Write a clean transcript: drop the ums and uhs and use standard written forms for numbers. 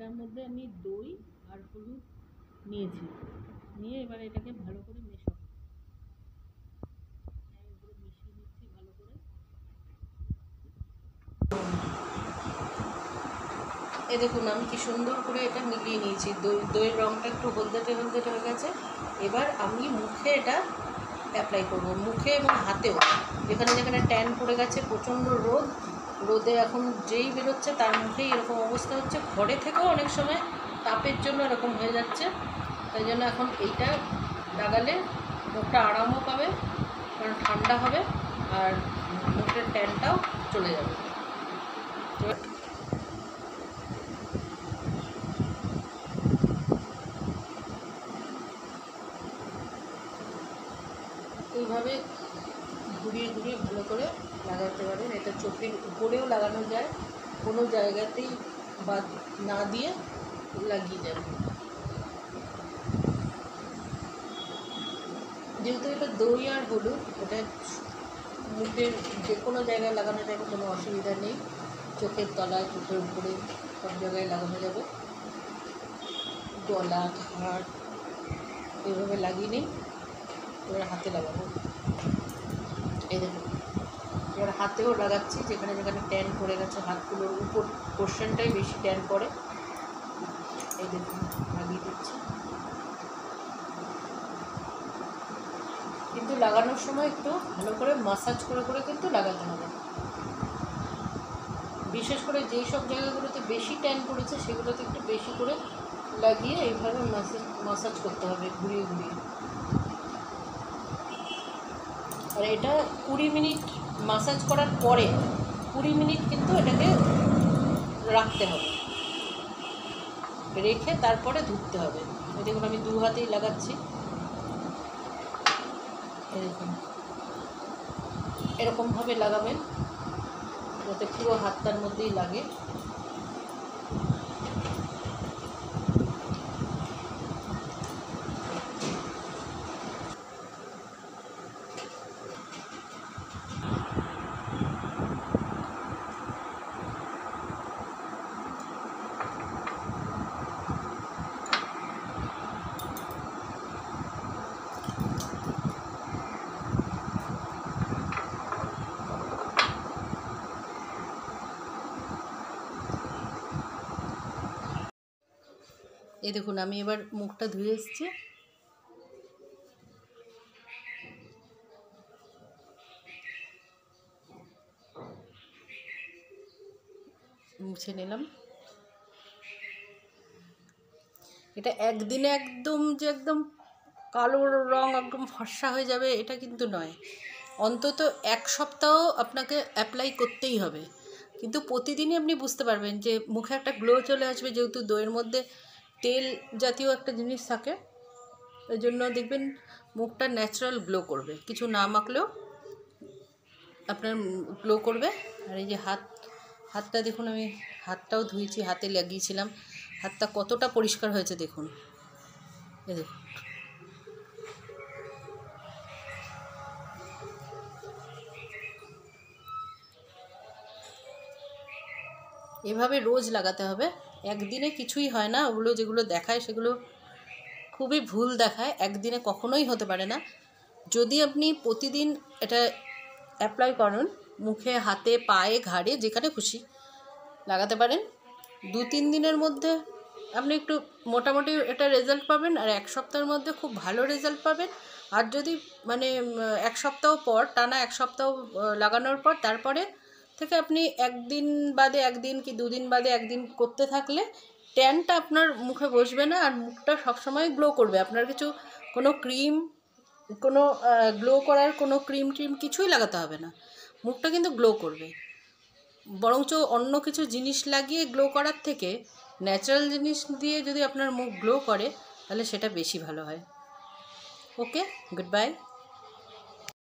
এটার মধ্যে আমি দই আর হলুদ নিয়েছি, নিয়ে এবার এটাকে ভালো করে মেশাবো। আমি পুরো মিশিয়ে নিচ্ছি ভালো করে। এই দেখুন আমি কি সুন্দর করে এটা মিলিয়ে নিয়েছি। দইয়ের রঙটা একটু হলদেটে হলদেটে হয়ে গেছে। এবার আমি মুখে এটা অ্যাপ্লাই করব, মুখে এবং হাতেও। যেখানে যেখানে ট্যান পড়ে গেছে, প্রচণ্ড রোদে এখন যেই বেরোচ্ছে তার মুখেই এরকম অবস্থা হচ্ছে। ঘরে থেকেও অনেক সময় তাপের জন্য এরকম হয়ে যাচ্ছে। তাই জন্য এখন এইটা লাগালে মুখটা আরামও পাবে, কারণ ঠান্ডা হবে, আর মুখের ট্যানটাও চলে যাবে। এইভাবে ঘুরিয়ে ঘুরিয়ে ভালো করে লাগাতে পারেন। এটা চোখের উপরেও লাগানো যায়, কোনো জায়গাতেই বাদ না দিয়ে লাগিয়ে যাবে। যেহেতু এটা দই আর হলুদ, এটা মুখের যে কোনো জায়গায় লাগানো যাবে, কোনো অসুবিধা নেই। চোখের তলায়, চোখের উপরে সব জায়গায় লাগানো যাবে। গলা, ঘাড় এইভাবে লাগিয়ে নিই। এবার হাতে লাগাবো। এই দেখুন এবার হাতেও লাগাচ্ছি, যেখানে যেখানে ট্যান পড়ে গেছে, হাতগুলোর উপর পোর্শনটাই বেশি ট্যান পড়ে। এই দেখুন লাগিয়ে দিচ্ছি। কিন্তু লাগানোর সময় একটু ভালো করে মাসাজ করে করে কিন্তু লাগাতে হবে। বিশেষ করে যেই সব জায়গাগুলোতে বেশি ট্যান পড়েছে সেগুলোতে একটু বেশি করে লাগিয়ে এইভাবে মাসাজ করতে হবে, ঘুরিয়ে ঘুরিয়ে। আর এটা 20 মিনিট মাসাজ করার পরে 20 মিনিট কিন্তু এটাকে রাখতে হবে, রেখে তারপরে ধুতে হবে। দেখুন আমি 2 হাতেই লাগাচ্ছি। দেখুন এরকমভাবে লাগাবেন যাতে পুরো হাতটার মধ্যেই লাগে। এই দেখুন আমি এবার মুখটা ধুয়ে এসেছি। মুছে নিলাম। এটা একদিনে একদম যে একদম কালো রং একদম ফর্সা হয়ে যাবে এটা কিন্তু নয়। অন্তত 1 সপ্তাহ আপনাকে অ্যাপ্লাই করতেই হবে। কিন্তু প্রতিদিনই আপনি বুঝতে পারবেন যে মুখে একটা গ্লো চলে আসবে, যেহেতু দইয়ের মধ্যে তেল জাতীয় একটা জিনিস থাকে। ওই জন্য দেখবেন মুখটা ন্যাচারাল গ্লো করবে, কিছু না মাখলেও আপনার গ্লো করবে। আর এই যে হাতটা দেখুন, আমি হাতটাও ধুয়েছি, হাতে লাগিয়েছিলাম। হাতটা কতটা পরিষ্কার হয়েছে দেখুন। এই দেখুন এভাবে রোজ লাগাতে হবে। একদিনে কিছুই হয় না। ওগুলো যেগুলো দেখায় সেগুলো খুবই ভুল দেখায়। একদিনে কখনোই হতে পারে না। যদি আপনি প্রতিদিন এটা অ্যাপ্লাই করেন, মুখে, হাতে, পায়ে, ঘাড়ে, যেখানে খুশি লাগাতে পারেন, 2-3 দিনের মধ্যে আপনি একটু মোটামুটি এটা রেজাল্ট পাবেন। আর 1 সপ্তাহের মধ্যে খুব ভালো রেজাল্ট পাবেন। আর যদি মানে 1 সপ্তাহ পর, টানা 1 সপ্তাহ লাগানোর পর তারপরে থেকে আপনি 1 দিন বাদে 1 দিন কি 2 দিন বাদে 1 দিন করতে থাকলে ট্যানটা আপনার মুখে বসবে না, আর মুখটা সবসময় গ্লো করবে। আপনার কোনো ক্রিম, কোনো গ্লো করার কোনো ক্রিম কিছুই লাগাতে হবে না, মুখটা কিন্তু গ্লো করবে। বরঞ্চ অন্য কিছু জিনিস লাগিয়ে গ্লো করার থেকে ন্যাচারাল জিনিস দিয়ে যদি আপনার মুখ গ্লো করে তাহলে সেটা বেশি ভালো হয়। ওকে, গুড বাই।